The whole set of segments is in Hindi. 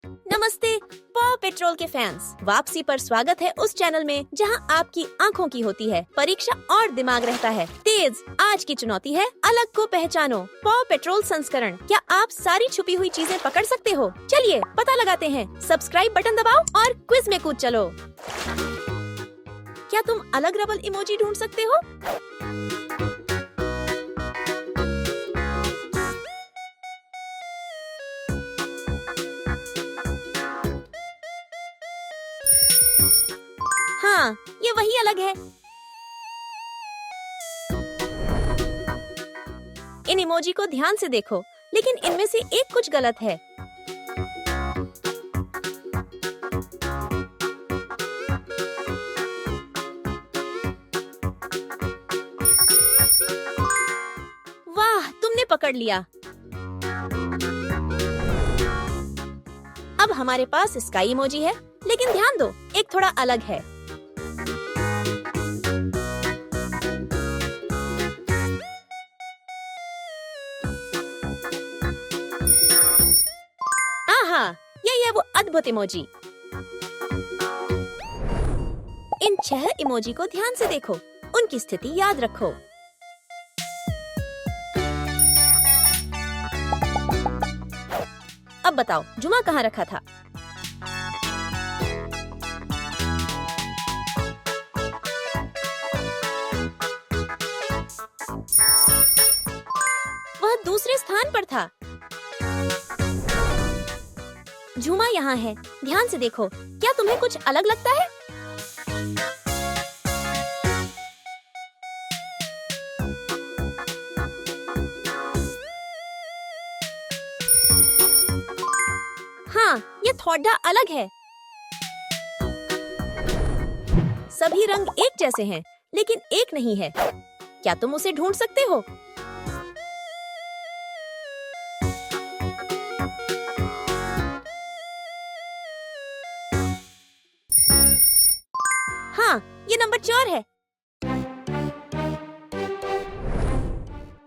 नमस्ते पॉ पेट्रोल के फैंस, वापसी पर स्वागत है उस चैनल में जहां आपकी आंखों की होती है परीक्षा और दिमाग रहता है तेज। आज की चुनौती है अलग को पहचानो, पॉ पेट्रोल संस्करण। क्या आप सारी छुपी हुई चीजें पकड़ सकते हो? चलिए पता लगाते हैं। सब्सक्राइब बटन दबाओ और क्विज में कूद चलो। क्या तुम अलग रबल इमोजी ढूंढ सकते हो? हाँ, ये वही अलग है। इन इमोजी को ध्यान से देखो, लेकिन इनमें से एक कुछ गलत है। वाह, तुमने पकड़ लिया। अब हमारे पास स्काई इमोजी है, लेकिन ध्यान दो, एक थोड़ा अलग है। आहा, यही है वो अद्भुत इमोजी। इन 6 इमोजी को ध्यान से देखो, उनकी स्थिति याद रखो। अब बताओ, जुमा कहाँ रखा था? वह दूसरे स्थान पर था। झूमा यहाँ है, ध्यान से देखो। क्या तुम्हें कुछ अलग लगता है? हाँ, ये थोड़ा अलग है। सभी रंग एक जैसे हैं, लेकिन एक नहीं है। क्या तुम उसे ढूंढ सकते हो? हाँ, ये नंबर 4 है।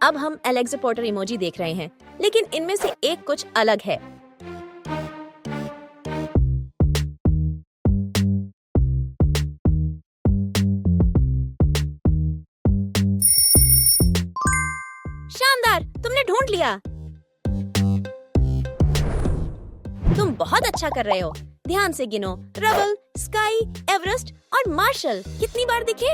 अब हम एलेक्स पोर्टर इमोजी देख रहे हैं, लेकिन इनमें से एक कुछ अलग है। शानदार, तुमने ढूंढ लिया। तुम बहुत अच्छा कर रहे हो। ध्यान से गिनो, रबल, स्काई, एवरेस्ट और मार्शल कितनी बार दिखे?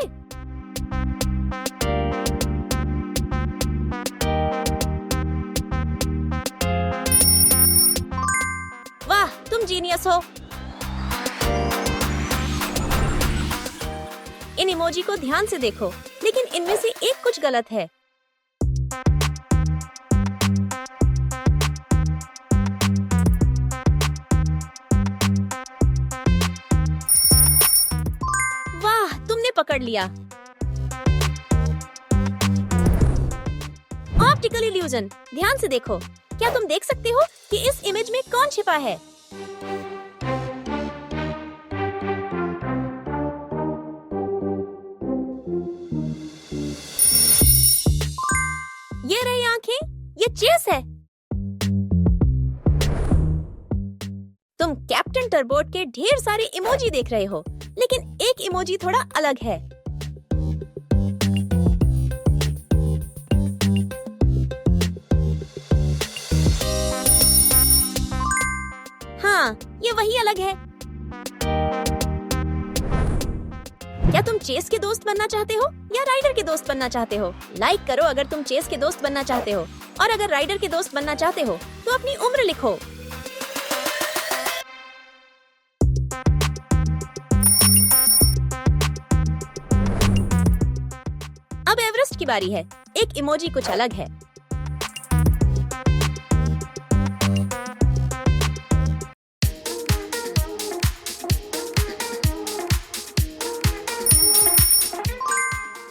वाह, तुम जीनियस हो। इन इमोजी को ध्यान से देखो, लेकिन इनमें से एक कुछ गलत है। पकड़ लिया। ऑप्टिकल इल्यूजन, ध्यान से देखो। क्या तुम देख सकते हो कि इस इमेज में कौन छिपा है? ये रही आंखें, ये चेस है। तुम कैप्टन टर्बोट के ढेर सारे इमोजी देख रहे हो, लेकिन एक इमोजी थोड़ा अलग है। हाँ, ये वही अलग है। क्या तुम चेस के दोस्त बनना चाहते हो या राइडर के दोस्त बनना चाहते हो? लाइक करो अगर तुम चेस के दोस्त बनना चाहते हो, और अगर राइडर के दोस्त बनना चाहते हो तो अपनी उम्र लिखो। अब एवरेस्ट की बारी है। एक इमोजी कुछ अलग है।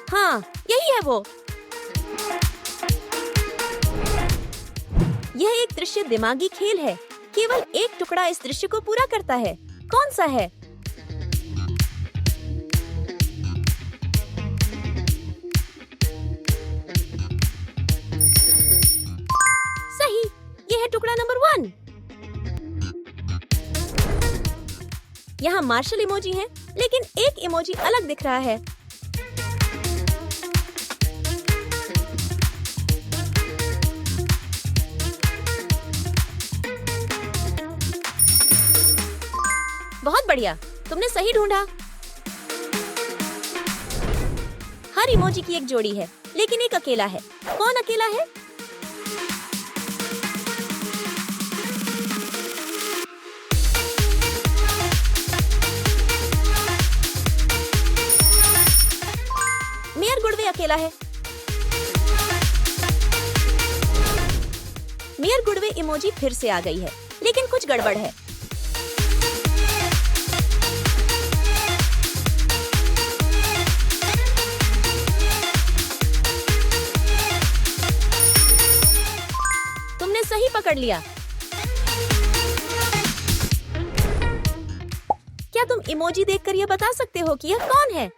हाँ, यही है वो। यह एक दृश्य दिमागी खेल है। केवल एक टुकड़ा इस दृश्य को पूरा करता है। कौन सा है? सही, यह है टुकड़ा नंबर 1। यहाँ मार्शल इमोजी है, लेकिन एक इमोजी अलग दिख रहा है। बहुत बढ़िया, तुमने सही ढूंढा। हर इमोजी की एक जोड़ी है, लेकिन एक अकेला है। कौन अकेला है? मेयर गुडवे अकेला है। मेयर गुडवे इमोजी फिर से आ गई है, लेकिन कुछ गड़बड़ है। तुमने सही पकड़ लिया। क्या तुम इमोजी देखकर यह बता सकते हो कि यह कौन है?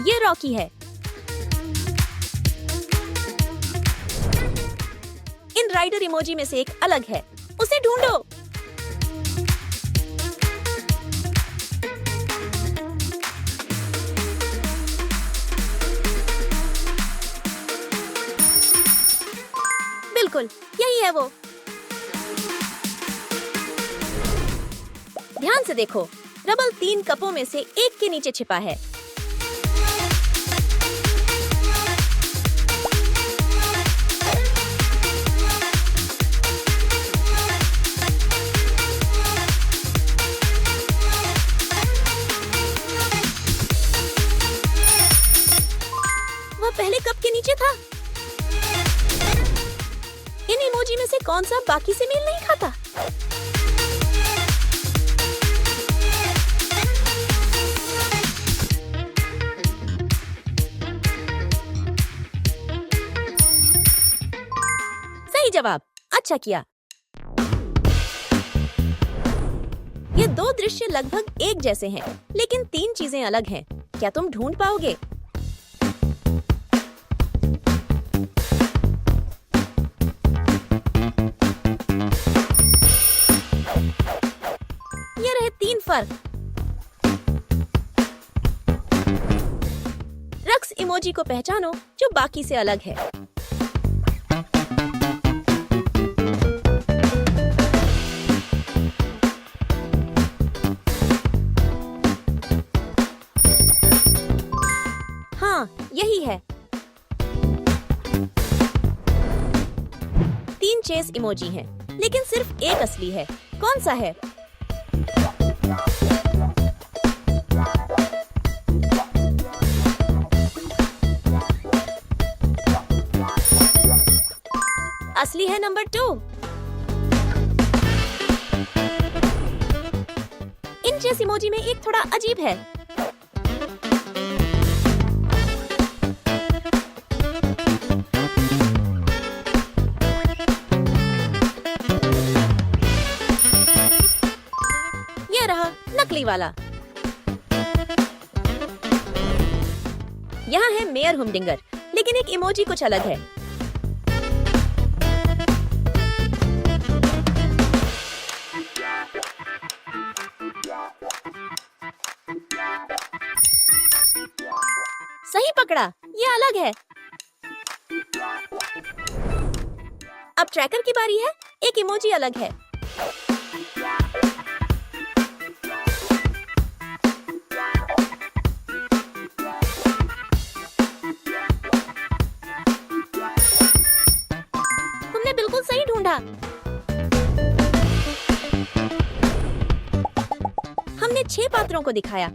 ये रॉकी है। इन राइडर इमोजी में से एक अलग है, उसे ढूंढो। बिल्कुल, यही है वो। ध्यान से देखो, रबल 3 कपों में से एक के नीचे छिपा है। वह पहले कप के नीचे था। इन इमोजी में से कौन सा बाकी से मेल नहीं खाता? सही जवाब, अच्छा किया। ये दो दृश्य लगभग एक जैसे हैं, लेकिन 3 चीजें अलग हैं। क्या तुम ढूंढ पाओगे? ये रहे 3 फर्क। रक्स इमोजी को पहचानो जो बाकी से अलग है। हाँ, यही है। 3 चेस इमोजी हैं, लेकिन सिर्फ एक असली है। कौन सा है? असली है नंबर 2। इन चेस इमोजी में एक थोड़ा अजीब है। ये रहा नकली वाला। यहाँ है मेयर हुमडिंगर, लेकिन एक इमोजी कुछ अलग है। सही पकड़ा, ये अलग है। अब ट्रैकर की बारी है। एक इमोजी अलग है। तुमने बिल्कुल सही ढूंढा। हमने 6 पात्रों को दिखाया।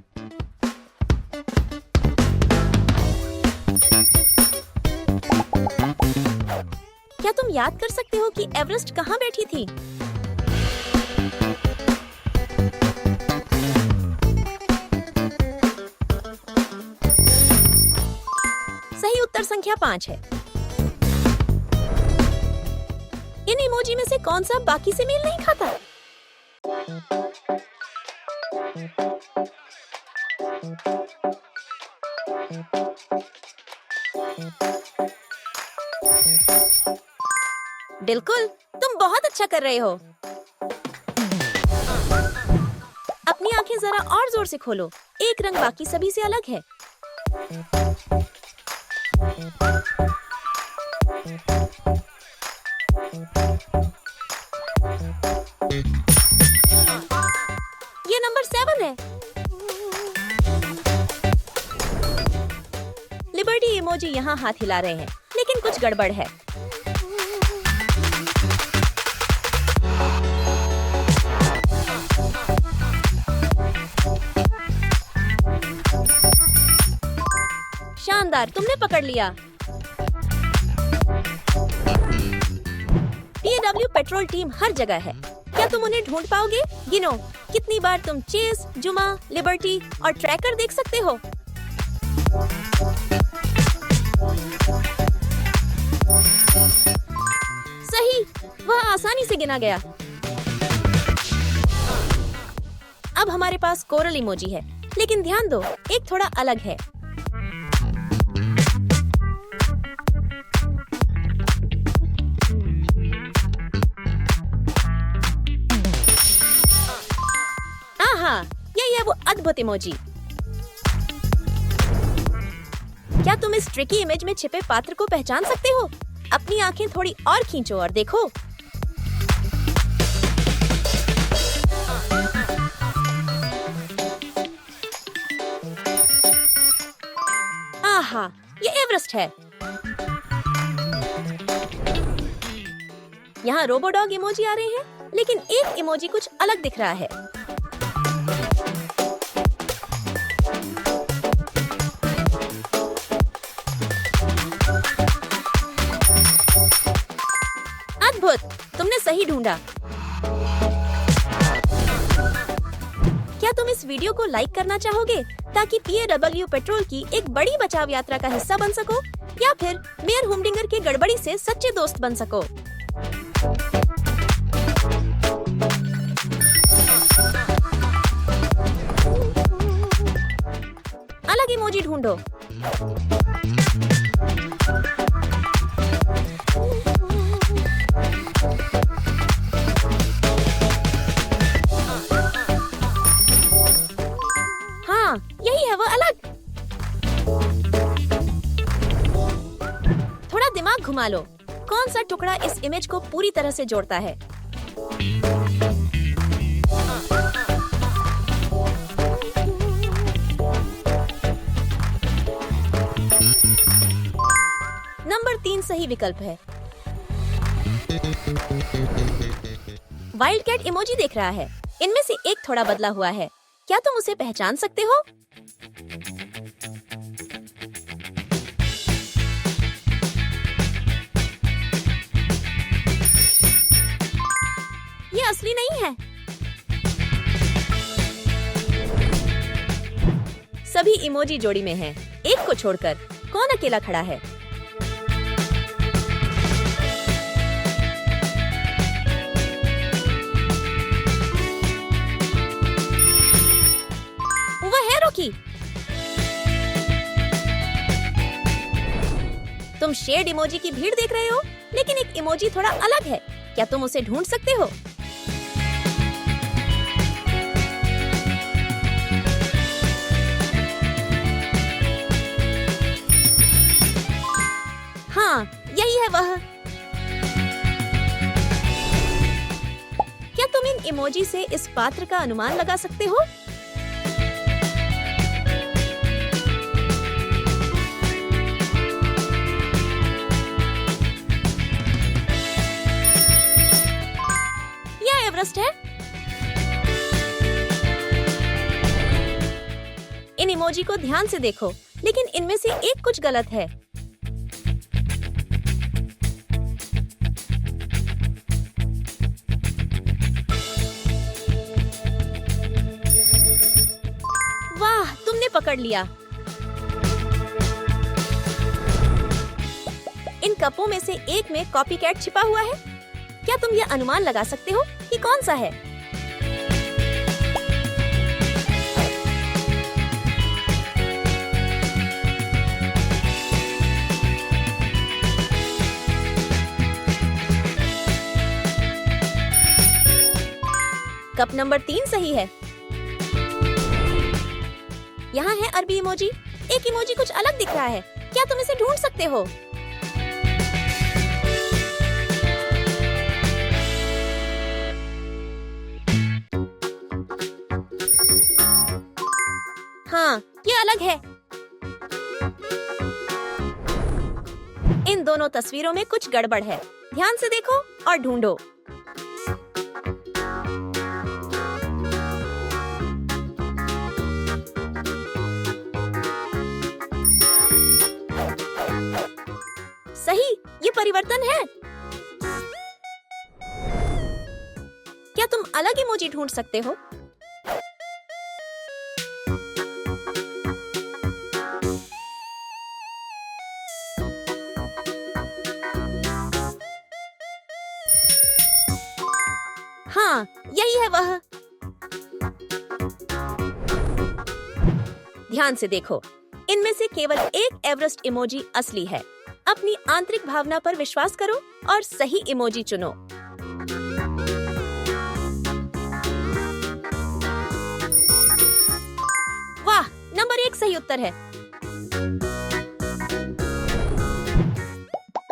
क्या तुम याद कर सकते हो कि एवरेस्ट कहाँ बैठी थी? सही उत्तर संख्या 5 है। इन इमोजी में से कौन सा बाकी से मेल नहीं खाता? बिल्कुल, तुम बहुत अच्छा कर रहे हो। अपनी आंखें जरा और जोर से खोलो। एक रंग बाकी सभी से अलग है। ये नंबर 7 है। लिबर्टी इमोजी यहाँ हाथ हिला रहे हैं, लेकिन कुछ गड़बड़ है। शानदार, तुमने पकड़ लिया। PAW पेट्रोल टीम हर जगह है। क्या तुम उन्हें ढूंढ पाओगे? गिनो, कितनी बार तुम चेस, जुमा, लिबर्टी और ट्रैकर देख सकते हो। सही, वह आसानी से गिना गया। अब हमारे पास कोरल इमोजी है, लेकिन ध्यान दो, एक थोड़ा अलग है। हाँ, यही है वो अद्भुत इमोजी। क्या तुम इस ट्रिकी इमेज में छिपे पात्र को पहचान सकते हो? अपनी आंखें थोड़ी और खींचो और देखो। आहा, ये एवरेस्ट है। यहाँ रोबोडॉग इमोजी आ रहे हैं, लेकिन एक इमोजी कुछ अलग दिख रहा है। अद्भुत, तुमने सही ढूंढा। क्या तुम इस वीडियो को लाइक करना चाहोगे ताकि PAW पेट्रोल की एक बड़ी बचाव यात्रा का हिस्सा बन सको, या फिर मेयर हुमडिंगर के गड़बड़ी से सच्चे दोस्त बन सको? अलग इमोजी ढूंढो। हाँ, यही है वो अलग। थोड़ा दिमाग घुमा लो। कौन सा टुकड़ा इस इमेज को पूरी तरह से जोड़ता है? नंबर 3 सही विकल्प है। वाइल्ड कैट इमोजी देख रहा है। इनमें से एक थोड़ा बदला हुआ है। क्या तुम उसे पहचान सकते हो? ये असली नहीं है। सभी इमोजी जोड़ी में हैं। एक को छोड़कर कौन अकेला खड़ा है? वह है रॉकी। तुम शेड इमोजी की भीड़ देख रहे हो, लेकिन एक इमोजी थोड़ा अलग है। क्या तुम उसे ढूंढ सकते हो? हाँ, यही है वह। क्या तुम इन इमोजी से इस पात्र का अनुमान लगा सकते हो? यह एवरेस्ट है। इन इमोजी को ध्यान से देखो, लेकिन इनमें से एक कुछ गलत है। वाह, तुमने पकड़ लिया। इन कपों में से एक में कॉपीकैट छिपा हुआ है। क्या तुम यह अनुमान लगा सकते हो कि कौन सा है? कप नंबर 3 सही है। यहाँ है अरबी इमोजी। एक इमोजी कुछ अलग दिख रहा है, क्या तुम इसे ढूंढ सकते हो? हाँ, ये अलग है। इन दोनों तस्वीरों में कुछ गड़बड़ है। ध्यान से देखो और ढूंढो। सही, ये परिवर्तन है। क्या तुम अलग इमोजी ढूंढ सकते हो? हाँ, यही है वह। ध्यान से देखो, इनमें से केवल एक एवरेस्ट इमोजी असली है। अपनी आंतरिक भावना पर विश्वास करो और सही इमोजी चुनो। वाह, नंबर 1 सही उत्तर है।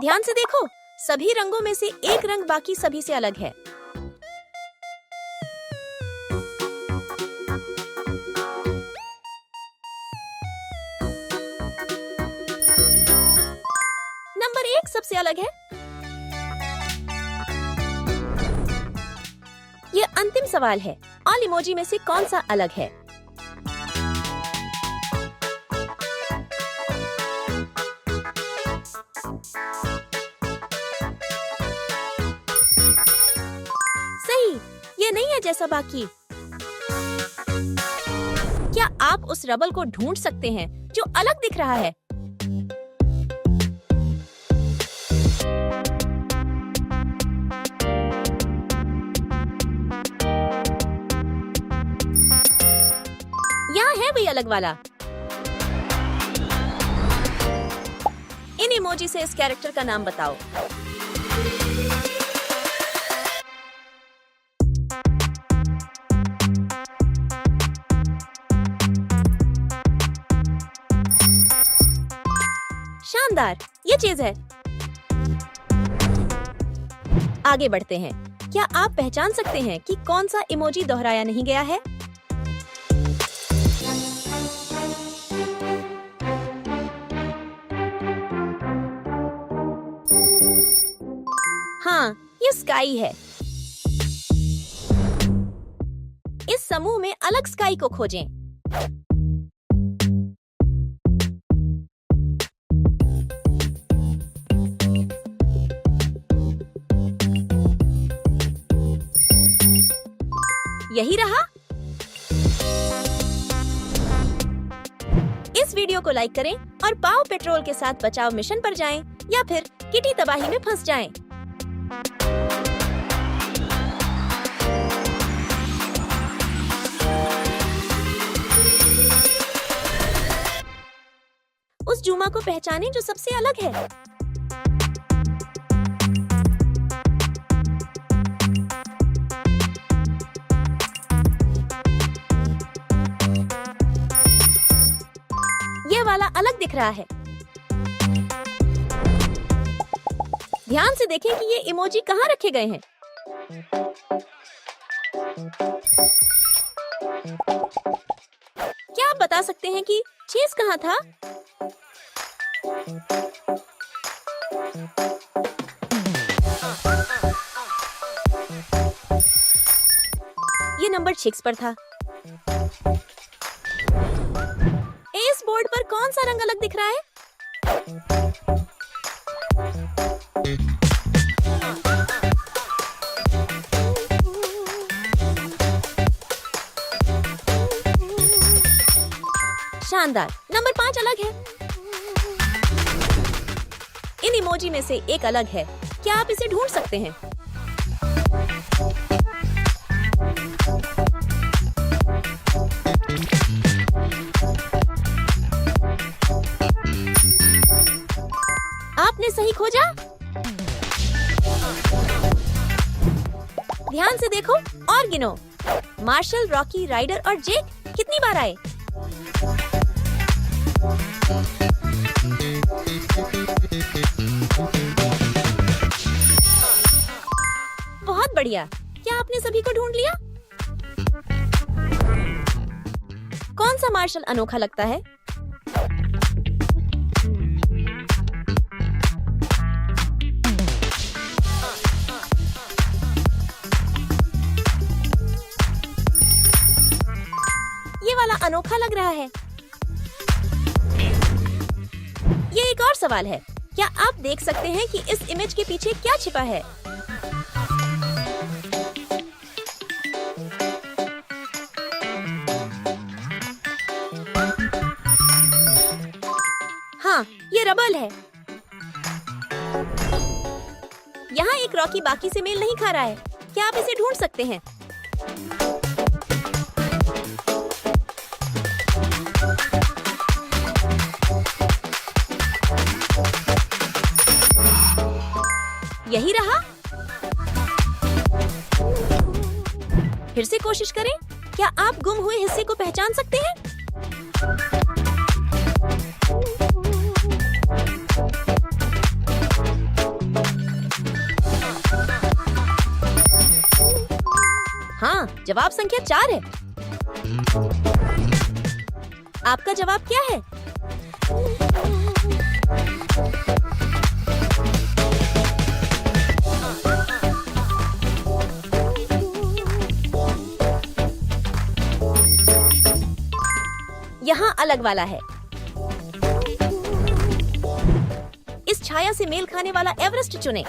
ध्यान से देखो, सभी रंगों में से एक रंग बाकी सभी से अलग है। नंबर 1 सबसे अलग है। ये अंतिम सवाल है, ऑल इमोजी में से कौन सा अलग है? सही, ये नहीं है जैसा बाकी। क्या आप उस रबल को ढूंढ सकते हैं जो अलग दिख रहा है? यहाँ है वही अलग वाला। इन इमोजी से इस कैरेक्टर का नाम बताओ। शानदार, ये चीज है। आगे बढ़ते हैं। क्या आप पहचान सकते हैं कि कौन सा इमोजी दोहराया नहीं गया है? हाँ, ये स्काई है। इस समूह में अलग स्काई को खोजें। यही रहा। इस वीडियो को लाइक करें और पाव पेट्रोल के साथ बचाव मिशन पर जाएं या फिर किटी तबाही में फंस जाएं। उस जूमा को पहचानें जो सबसे अलग है। ये वाला अलग दिख रहा है। ध्यान से देखें कि ये इमोजी कहाँ रखे गए हैं। क्या आप बता सकते हैं कि चीज कहाँ था? ये नंबर 6 पर था। इस बोर्ड पर कौन सा रंग अलग दिख रहा है? शानदार, नंबर 5 अलग है। इन इमोजी में से एक अलग है। क्या आप इसे ढूंढ सकते हैं? आपने सही खोजा। ध्यान से देखो और गिनो। मार्शल, रॉकी, राइडर और जेक कितनी बार आए? बहुत बढ़िया। क्या आपने सभी को ढूंढ लिया? कौन सा मार्शल अनोखा लगता है? ये वाला अनोखा लग रहा है। ये एक और सवाल है। क्या आप देख सकते हैं कि इस इमेज के पीछे क्या छिपा है? हाँ, ये रबल है। यहाँ एक रॉकी बाकी से मेल नहीं खा रहा है। क्या आप इसे ढूंढ सकते हैं? यही रहा। फिर से कोशिश करें। क्या आप गुम हुए हिस्से को पहचान सकते हैं? हाँ, जवाब संख्या 4 है। आपका जवाब क्या है? यहाँ अलग वाला है। इस छाया से मेल खाने वाला एवरेस्ट चुनें।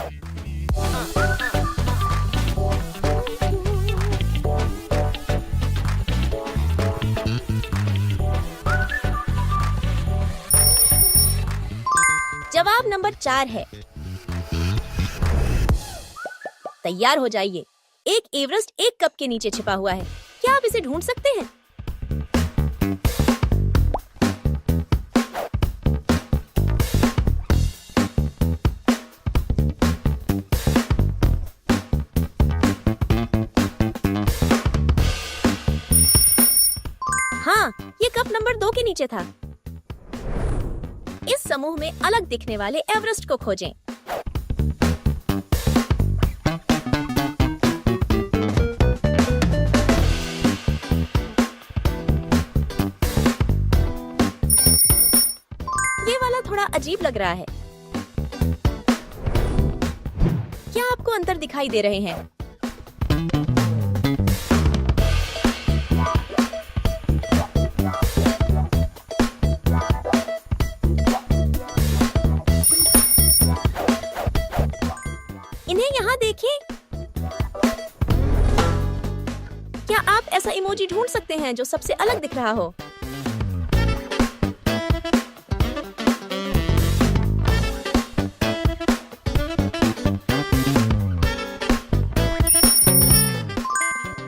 जवाब नंबर 4 है। तैयार हो जाइए। एक एवरेस्ट एक कप के नीचे छिपा हुआ है। क्या आप इसे ढूंढ सकते हैं? हाँ, ये कप नंबर 2 के नीचे था। इस समूह में अलग दिखने वाले एवरेस्ट को खोजें। ये वाला थोड़ा अजीब लग रहा है। क्या आपको अंतर दिखाई दे रहे हैं? इन्हें यहाँ देखिए। क्या आप ऐसा इमोजी ढूंढ सकते हैं जो सबसे अलग दिख रहा हो?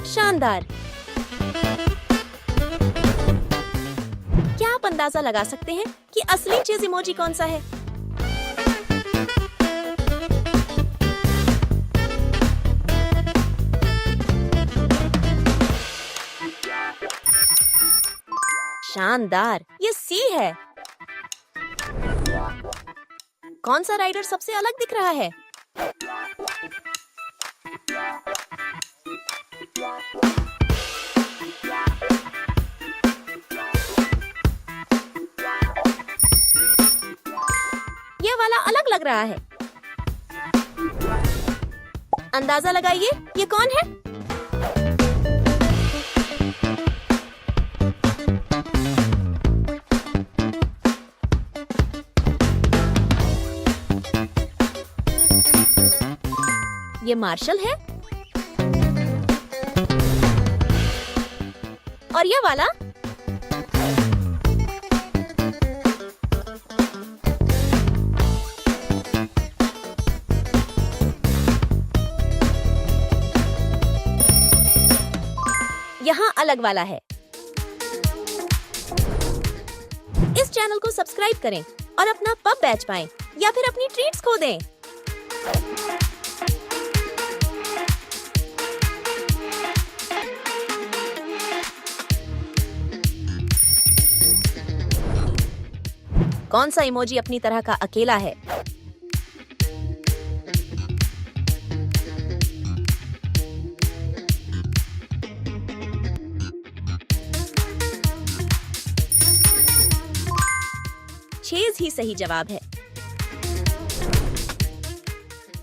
शानदार। क्या आप अंदाजा लगा सकते हैं कि असली चीज इमोजी कौन सा है? शानदार, ये सी है। कौन सा राइडर सबसे अलग दिख रहा है? ये वाला अलग लग रहा है। अंदाजा लगाइए, ये कौन है? ये मार्शल है। और ये वाला? यहाँ अलग वाला है। इस चैनल को सब्सक्राइब करें और अपना पब बैच पाएं या फिर अपनी ट्रीट्स खो दें। कौन सा इमोजी अपनी तरह का अकेला है? चेज ही सही जवाब है।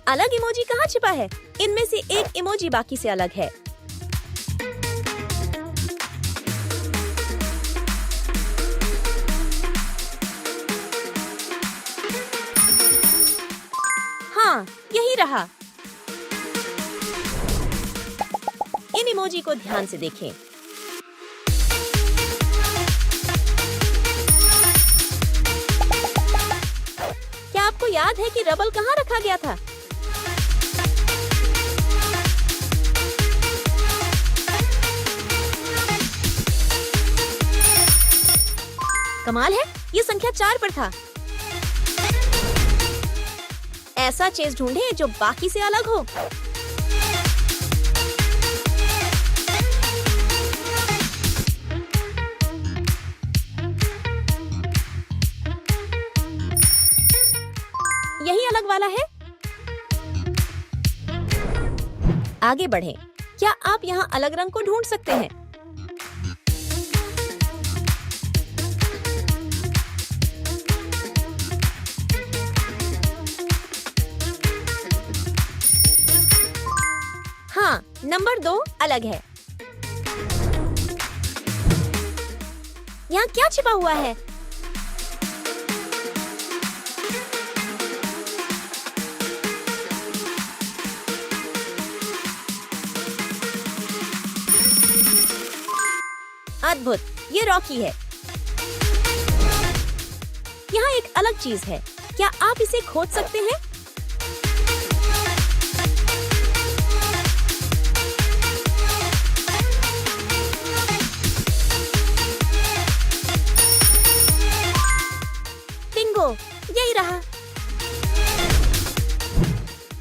अलग इमोजी कहाँ छिपा है? इनमें से एक इमोजी बाकी से अलग है। हाँ, यही रहा। इन इमोजी को ध्यान से देखें। क्या आपको याद है कि रबल कहाँ रखा गया था? कमाल है, ये संख्या 4 पर था। ऐसा चेज ढूंढें जो बाकी से अलग हो। यही अलग वाला है। आगे बढ़ें। क्या आप यहाँ अलग रंग को ढूंढ सकते हैं? हाँ, नंबर 2 अलग है। यहाँ क्या छिपा हुआ है? अद्भुत, ये रॉकी है। यहाँ एक अलग चीज है। क्या आप इसे खोज सकते हैं? बिंगो, यही रहा।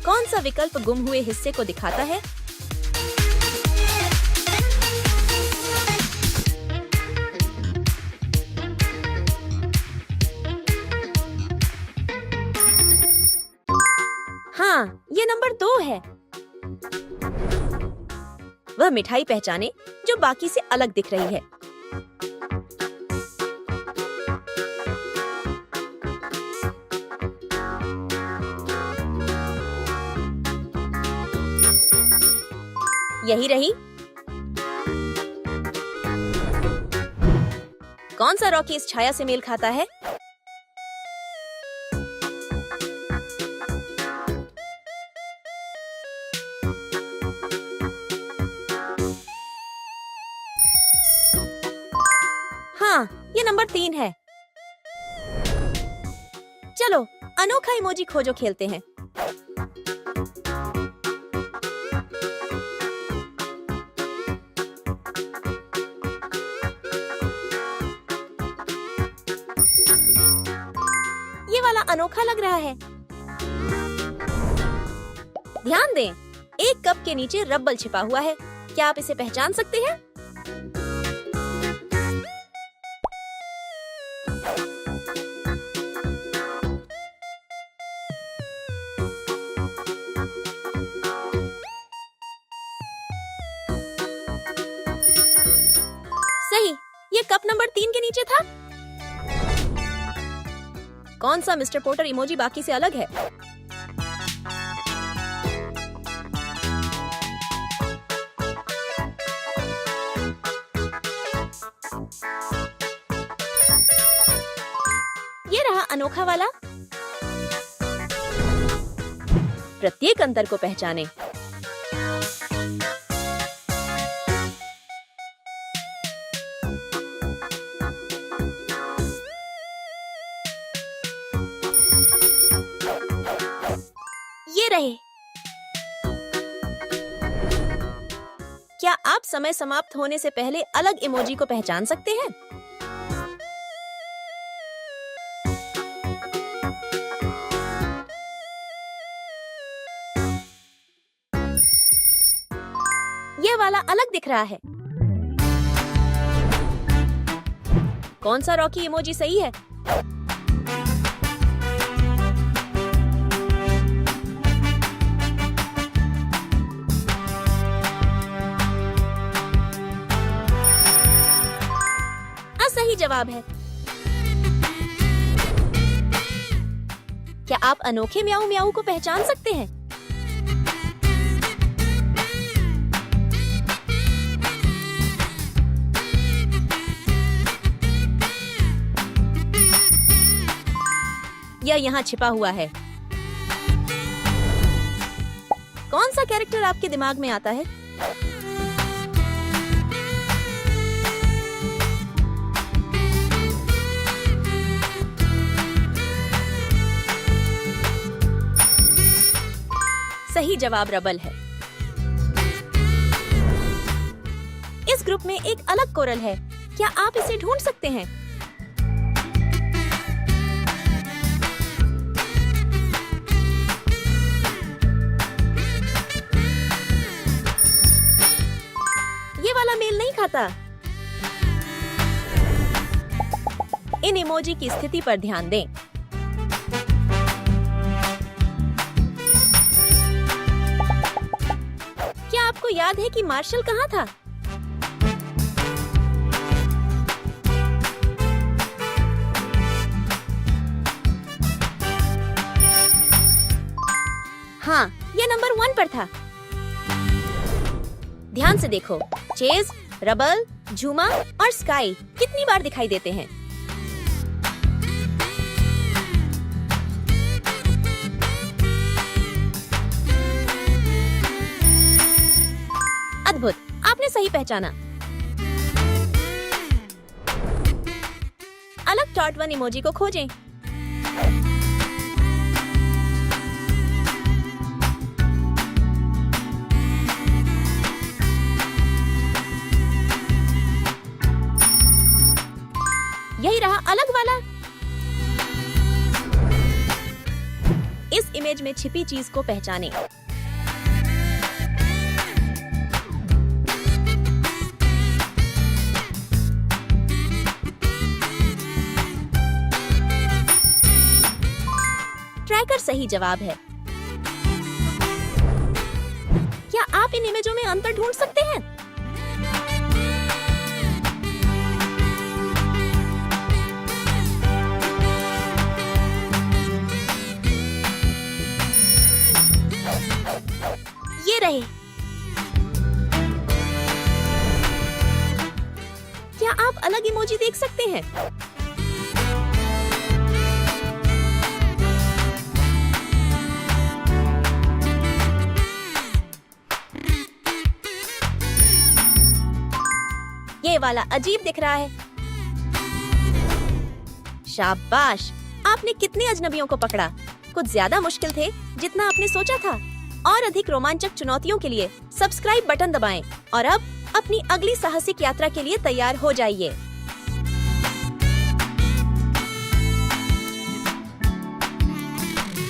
कौन सा विकल्प गुम हुए हिस्से को दिखाता है? हाँ, ये नंबर 2 है। वह मिठाई पहचाने जो बाकी से अलग दिख रही है। यही रही। कौन सा रॉकी इस छाया से मेल खाता है? हाँ, ये नंबर 3 है। चलो अनोखा इमोजी खोजो खेलते हैं। ये वाला अनोखा लग रहा है। ध्यान दें, एक कप के नीचे रब्बल छिपा हुआ है। क्या आप इसे पहचान सकते हैं? सही, ये कप नंबर 3 के नीचे था। कौन सा मिस्टर पोर्टर इमोजी बाकी से अलग है? ये रहा अनोखा वाला। प्रत्येक अंतर को पहचानें। ये रहे। क्या आप समय समाप्त होने से पहले अलग इमोजी को पहचान सकते हैं? ये वाला अलग दिख रहा है। कौन सा रॉकी इमोजी सही है? सही जवाब है। क्या आप अनोखे म्याऊ म्याऊ को पहचान सकते हैं? यह यहाँ छिपा हुआ है। कौन सा कैरेक्टर आपके दिमाग में आता है? सही जवाब रबल है। इस ग्रुप में एक अलग कोरल है। क्या आप इसे ढूंढ सकते हैं? ये वाला मेल नहीं खाता। इन इमोजी की स्थिति पर ध्यान दें। क्या आपको याद है कि मार्शल कहाँ था? हाँ, यह नंबर 1 पर था। ध्यान से देखो, चेज, रबल, झूमा और स्काई कितनी बार दिखाई देते हैं? अद्भुत, आपने सही पहचाना। अलग डॉट 1 इमोजी को खोजें। यही रहा अलग वाला। इस इमेज में छिपी चीज को पहचानें। ट्रैकर सही जवाब है। क्या आप इन इमेजों में अंतर ढूंढ सकते हैं? ये रहे। क्या आप अलग इमोजी देख सकते हैं? ये वाला अजीब दिख रहा है। शाबाश, आपने कितने अजनबियों को पकड़ा। कुछ ज्यादा मुश्किल थे जितना आपने सोचा था। और अधिक रोमांचक चुनौतियों के लिए सब्सक्राइब बटन दबाएं और अब अपनी अगली साहसिक यात्रा के लिए तैयार हो जाइए।